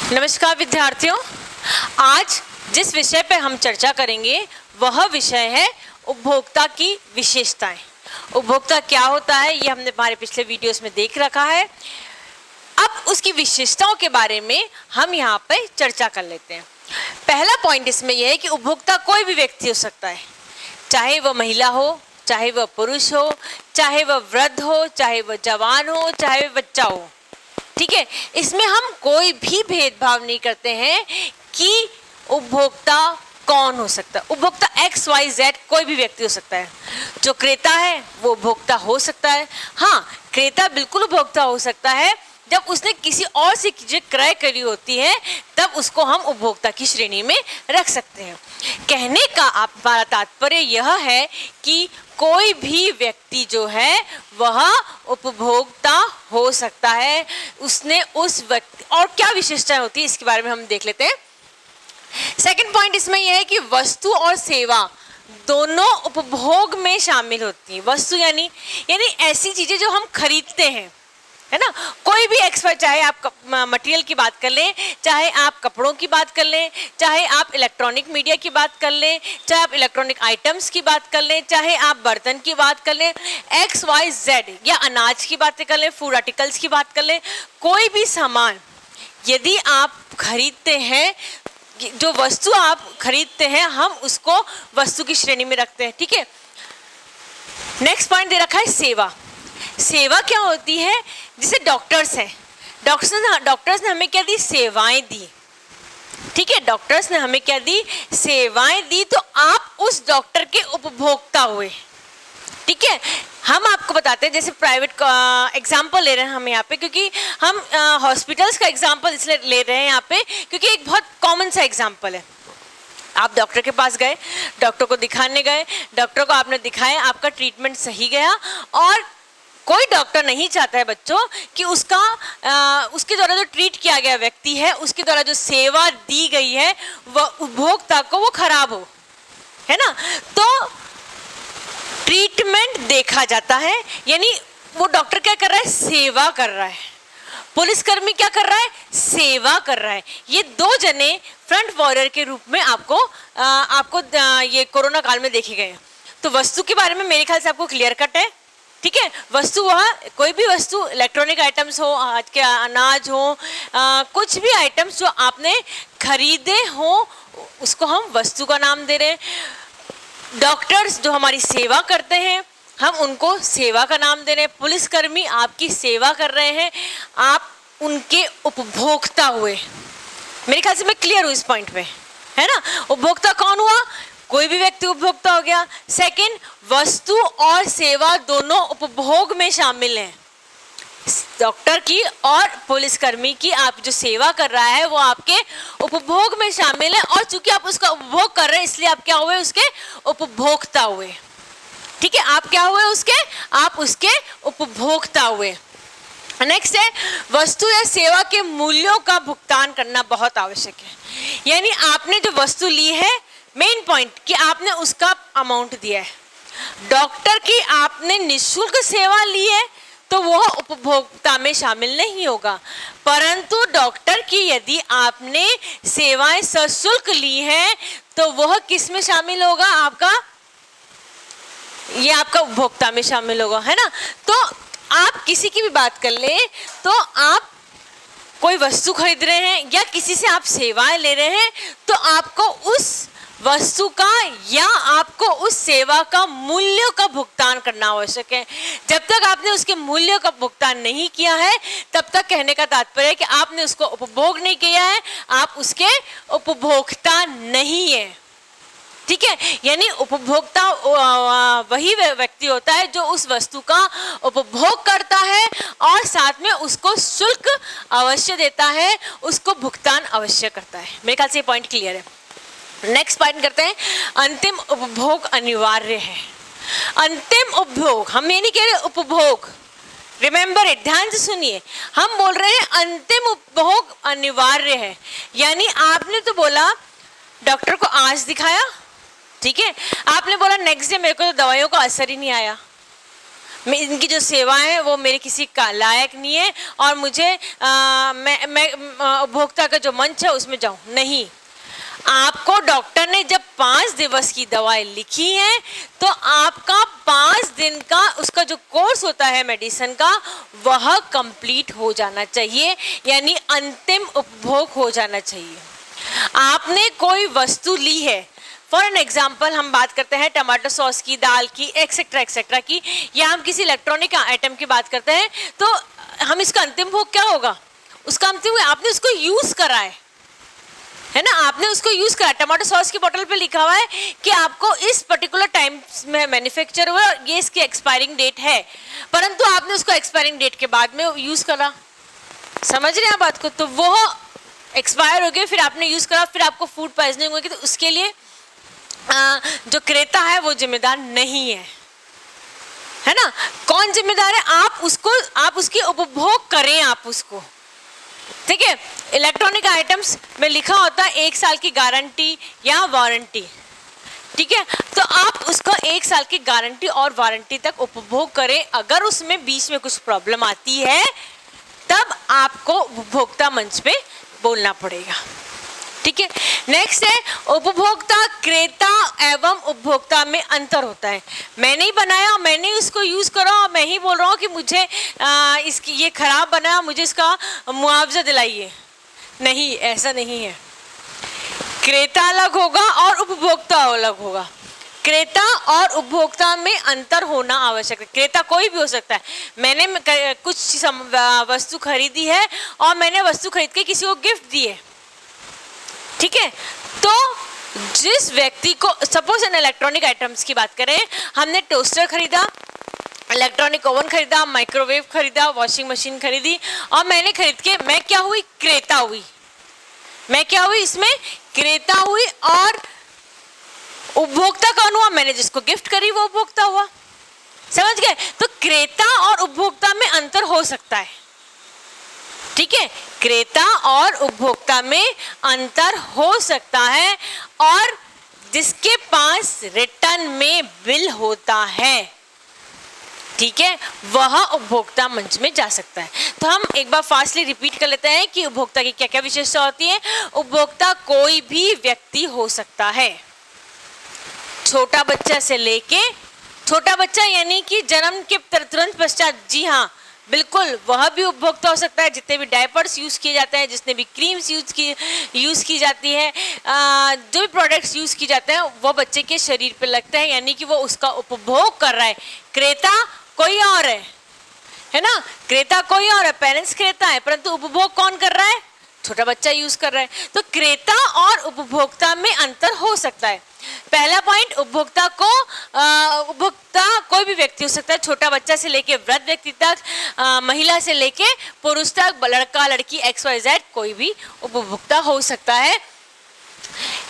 नमस्कार विद्यार्थियों, आज जिस विषय पर हम चर्चा करेंगे वह विषय है उपभोक्ता की विशेषताएं। उपभोक्ता क्या होता है ये हमने हमारे पिछले वीडियोस में देख रखा है। अब उसकी विशेषताओं के बारे में हम यहाँ पर चर्चा कर लेते हैं। पहला पॉइंट इसमें यह है कि उपभोक्ता कोई भी व्यक्ति हो सकता है, चाहे वह महिला हो, चाहे वह पुरुष हो, चाहे वह वृद्ध हो, चाहे वह जवान हो, चाहे वह बच्चा हो। ठीक है, इसमें हम कोई भी भेदभाव नहीं करते हैं कि उपभोक्ता कौन हो सकता है। उपभोक्ता XYZ कोई भी व्यक्ति हो सकता है। जो क्रेता है वो उपभोक्ता हो सकता है। हाँ, क्रेता बिल्कुल उपभोक्ता हो सकता है। जब उसने किसी और से चीजें क्रय करी होती है तब उसको हम उपभोक्ता की श्रेणी में रख सकते हैं। कहने का हमारा तात्पर्य यह है कि कोई भी व्यक्ति जो है वह उपभोक्ता हो सकता है। उसने उस व्यक्ति और क्या विशेषताएं होती है इसके बारे में हम देख लेते हैं। सेकंड पॉइंट इसमें यह है कि वस्तु और सेवा दोनों उपभोग में शामिल होती हैं। वस्तु यानी ऐसी चीजें जो हम खरीदते हैं, है ना। कोई भी एक्सपर्ट, चाहे आप मटेरियल की बात कर लें, चाहे आप कपड़ों की बात कर लें, चाहे आप इलेक्ट्रॉनिक मीडिया की बात कर लें, चाहे आप इलेक्ट्रॉनिक आइटम्स की बात कर लें, चाहे आप बर्तन की बात कर लें, XYZ या अनाज की बातें कर लें, फूड आर्टिकल्स की बात कर लें, कोई भी सामान यदि आप खरीदते हैं, जो वस्तु आप खरीदते हैं हम उसको वस्तु की श्रेणी में रखते हैं। ठीक है, नेक्स्ट पॉइंट दे रखा है सेवा। सेवा क्या होती है? जैसे डॉक्टर्स हैं, डॉक्टर्स ने हमें क्या दी? सेवाएं दी। ठीक है, डॉक्टर्स ने हमें क्या दी? सेवाएं दी। तो आप उस डॉक्टर के उपभोक्ता हुए। ठीक है, हम आपको बताते हैं, जैसे प्राइवेट एग्जाम्पल ले रहे हैं हम यहाँ पे, क्योंकि हम हॉस्पिटल्स का एग्जाम्पल इसलिए ले रहे हैं यहाँ पे क्योंकि एक बहुत कॉमन सा एग्जाम्पल है। आप डॉक्टर के पास गए, डॉक्टर को दिखाने गए, डॉक्टर को आपने दिखाया, आपका ट्रीटमेंट सही गया। और कोई डॉक्टर नहीं चाहता है बच्चों कि उसके द्वारा जो ट्रीट किया गया व्यक्ति है, उसके द्वारा जो सेवा दी गई है वह उपभोक्ता को वो खराब हो, है ना। तो ट्रीटमेंट देखा जाता है, यानी वो डॉक्टर क्या कर रहा है? सेवा कर रहा है। पुलिसकर्मी क्या कर रहा है? सेवा कर रहा है। ये दो जने फ्रंट वॉरियर के रूप में आपको ये कोरोना काल में देखे गए हैं। तो वस्तु के बारे में मेरे ख्याल से आपको क्लियर कट है। ठीक है, वस्तु वह कोई भी वस्तु, इलेक्ट्रॉनिक आइटम्स हो, आज के अनाज हो, कुछ भी आइटम्स जो आपने खरीदे हो उसको हम वस्तु का नाम दे रहे हैं। डॉक्टर्स जो हमारी सेवा करते हैं हम उनको सेवा का नाम दे रहे हैं। पुलिसकर्मी आपकी सेवा कर रहे हैं, आप उनके उपभोक्ता हुए। मेरे ख्याल से मैं क्लियर हूँ इस पॉइंट पे, है ना। उपभोक्ता कौन हुआ? कोई भी व्यक्ति उपभोक्ता हो गया। सेकंड, वस्तु और सेवा दोनों उपभोग में शामिल हैं। डॉक्टर की और पुलिसकर्मी की आप जो सेवा कर रहा है वो आपके उपभोग में शामिल है, और चूंकि आप उसका उपभोग कर रहे हैं इसलिए आप क्या हुए? उसके उपभोक्ता हुए। ठीक है, आप क्या हुए? आप उसके उपभोक्ता हुए। नेक्स्ट है, वस्तु या सेवा के मूल्यों का भुगतान करना बहुत आवश्यक है। यानी आपने जो वस्तु ली है, मेन पॉइंट कि आपने उसका अमाउंट दिया है। डॉक्टर की आपने निःशुल्क सेवा ली है तो वह उपभोक्ता में शामिल नहीं होगा, परंतु डॉक्टर की यदि आपने सेवाएं सशुल्क ली है तो वह किस में शामिल होगा? ये आपका उपभोक्ता में शामिल होगा, है ना। तो आप किसी की भी बात कर ले, तो आप कोई वस्तु खरीद रहे हैं या किसी से आप सेवाएं ले रहे हैं तो आपको उस वस्तु का या आपको उस सेवा का मूल्य का भुगतान करना आवश्यक है। जब तक आपने उसके मूल्य का भुगतान नहीं किया है तब तक कहने का तात्पर्य है कि आपने उसको उपभोग नहीं किया है, आप उसके उपभोक्ता नहीं है। ठीक है, यानी उपभोक्ता वही व्यक्ति होता है जो उस वस्तु का उपभोग करता है और साथ में उसको शुल्क अवश्य देता है, उसको भुगतान अवश्य करता है। मेरे ख्याल से ये पॉइंट क्लियर है। नेक्स्ट पॉइंट करते हैं, अंतिम उपभोग अनिवार्य है। अंतिम उपभोग, हम ये नहीं कह रहे उपभोग, रिमेंबर इट, ध्यान से सुनिए, हम बोल रहे हैं अंतिम उपभोग अनिवार्य है। यानी आपने तो बोला डॉक्टर को आज दिखाया, ठीक है, आपने बोला नेक्स्ट डे मेरे को तो दवाइयों का असर ही नहीं आया, इनकी जो सेवाएं है वो मेरे किसी का लायक नहीं है और मुझे मैं उपभोक्ता का जो मंच है उसमें जाऊं नहीं। आपको डॉक्टर ने जब 5 दिवस की दवाई लिखी है तो आपका 5 दिन का उसका जो कोर्स होता है मेडिसिन का वह कंप्लीट हो जाना चाहिए, यानी अंतिम उपभोग हो जाना चाहिए। आपने कोई वस्तु ली है, फॉर एन एग्जाम्पल हम बात करते हैं टमाटो सॉस की, दाल की, एक्सेट्रा एक्सेट्रा की, या हम किसी इलेक्ट्रॉनिक आइटम की बात करते हैं, तो हम इसका अंतिम भोग क्या होगा? उसका अंतिम आपने उसको यूज करा है ना, आपने उसको यूज करा। टमाटो सॉस की बोतल पे लिखा हुआ है कि आपको इस पर्टिकुलर टाइम में मैन्युफैक्चर हुआ और ये इसकी एक्सपायरिंग डेट है, परंतु आपने उसको एक्सपायरिंग डेट के बाद में यूज करा। समझ रहे हैं बात को? तो वो एक्सपायर हो गए, फिर आपने यूज करा, फिर आपको फूड पॉइजनिंग होगी, तो उसके लिए जो क्रेता है वो जिम्मेदार नहीं है ना। कौन जिम्मेदार है? आप उसकी उपभोग करें, आप उसको, ठीक है। इलेक्ट्रॉनिक आइटम्स में लिखा होता है 1 साल की गारंटी या वारंटी, ठीक है। तो आप उसको 1 साल की गारंटी और वारंटी तक उपभोग करें। अगर उसमें बीच में कुछ प्रॉब्लम आती है तब आपको उपभोक्ता मंच पे बोलना पड़ेगा, ठीक है। नेक्स्ट है उपभोक्ता, क्रेता एवं उपभोक्ता में अंतर होता है। मैंने ही बनाया, मैंने उसको यूज करा और मैं ही बोल रहा हूँ कि मुझे इसकी ये खराब बना, मुझे इसका मुआवजा दिलाइए। नहीं, ऐसा नहीं है। क्रेता अलग होगा और उपभोक्ता अलग होगा। क्रेता और उपभोक्ता में अंतर होना आवश्यक है। क्रेता कोई भी हो सकता है। मैंने कुछ वस्तु खरीदी है और मैंने वस्तु खरीद के किसी को गिफ्ट दी है, ठीक है। तो जिस व्यक्ति को, सपोज इन इलेक्ट्रॉनिक आइटम्स की बात करें, हमने टोस्टर खरीदा, इलेक्ट्रॉनिक ओवन खरीदा, माइक्रोवेव खरीदा, वॉशिंग मशीन खरीदी, और मैंने खरीद के मैं क्या हुई? क्रेता हुई। मैं क्या हुई? इसमें क्रेता हुई। और उपभोक्ता कौन हुआ? मैंने जिसको गिफ्ट करी वो उपभोक्ता हुआ। समझ गए? तो क्रेता और उपभोक्ता में अंतर हो सकता है, ठीक है। क्रेता और उपभोक्ता में अंतर हो सकता है, और जिसके पास रिटर्न में बिल होता है, ठीक है, वह उपभोक्ता मंच में जा सकता है। तो हम एक बार फास्टली रिपीट कर लेते हैं कि उपभोक्ता की क्या क्या विशेषता होती है। उपभोक्ता कोई भी व्यक्ति हो सकता है, छोटा बच्चा से लेके, छोटा बच्चा यानी कि जन्म के तुरंत पश्चात, जी हाँ बिल्कुल, वह भी उपभोक्ता हो सकता है। जितने भी डायपर्स यूज़ किए जाते हैं, जितने भी क्रीम्स यूज़ की जाती है, जो भी प्रोडक्ट्स यूज़ की जाते हैं, वो बच्चे के शरीर पे लगते हैं, यानी कि वो उसका उपभोग कर रहा है। क्रेता कोई और है ना, क्रेता कोई और है, पेरेंट्स क्रेता है, परंतु उपभोग कौन कर रहा है? छोटा बच्चा यूज कर रहा है। तो क्रेता और उपभोक्ता में अंतर हो सकता है। पहला पॉइंट, उपभोक्ता कोई भी व्यक्ति हो सकता है, छोटा बच्चा से लेके वृद्ध व्यक्ति तक, महिला से लेके पुरुष तक, लड़का लड़की XYZ कोई भी उपभोक्ता हो सकता है।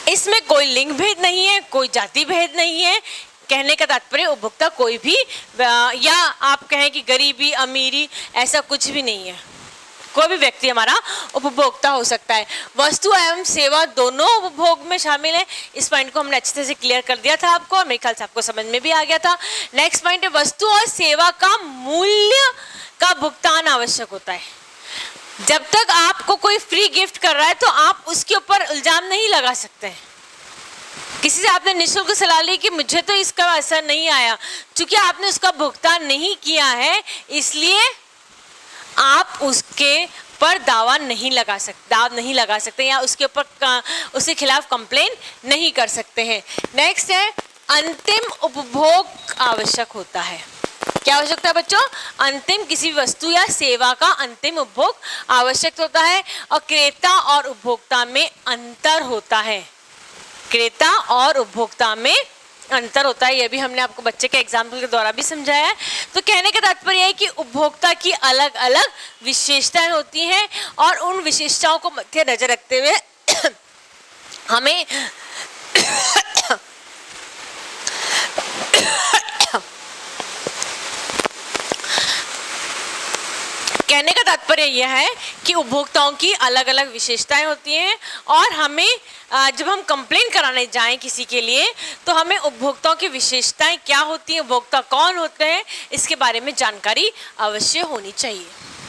इसमें कोई लिंग भेद नहीं है, कोई जाति भेद नहीं है। कहने का तात्पर्य उपभोक्ता कोई भी, या आप कहें कि गरीबी अमीरी, ऐसा कुछ भी नहीं है। कोई भी व्यक्ति हमारा उपभोक्ता हो सकता है। वस्तु एवं सेवा दोनों उपभोग में शामिल है। इस पॉइंट को हमने अच्छे तरह से क्लियर कर दिया था आपको, और मेरे ख्याल से आपको समझ में भी आ गया था। नेक्स्ट पॉइंट है, वस्तु और सेवा का मूल्य का भुगतान आवश्यक होता है। जब तक आपको कोई फ्री गिफ्ट कर रहा है तो आप उसके ऊपर इल्जाम नहीं लगा सकते हैं। किसी से आपने निःशुल्क सलाह ली कि मुझे तो इसका असर नहीं आया, क्योंकि आपने उसका भुगतान नहीं किया है, इसलिए आप उसके पर दावा नहीं लगा सकते, या उसके ऊपर उसके खिलाफ कंप्लेन नहीं कर सकते हैं। नेक्स्ट है, अंतिम उपभोग आवश्यक होता है। क्या आवश्यकता है बच्चों? अंतिम, किसी भी वस्तु या सेवा का अंतिम उपभोग आवश्यक होता है। और क्रेता और उपभोक्ता में अंतर होता है। क्रेता और उपभोक्ता में अंतर होता है, यह भी हमने आपको बच्चे के एग्जाम्पल के द्वारा भी समझाया है। तो कहने का तात्पर्य है कि उपभोक्ता की अलग अलग विशेषताएं होती हैं, और उन विशेषताओं को मध्य नजर रखते हुए हमें कहने का तात्पर्य यह है कि उपभोक्ताओं की अलग अलग विशेषताएं होती हैं और हमें जब हम कंप्लेन कराने जाएं किसी के लिए तो हमें उपभोक्ताओं की विशेषताएं क्या होती हैं, उपभोक्ता कौन होते हैं, इसके बारे में जानकारी अवश्य होनी चाहिए।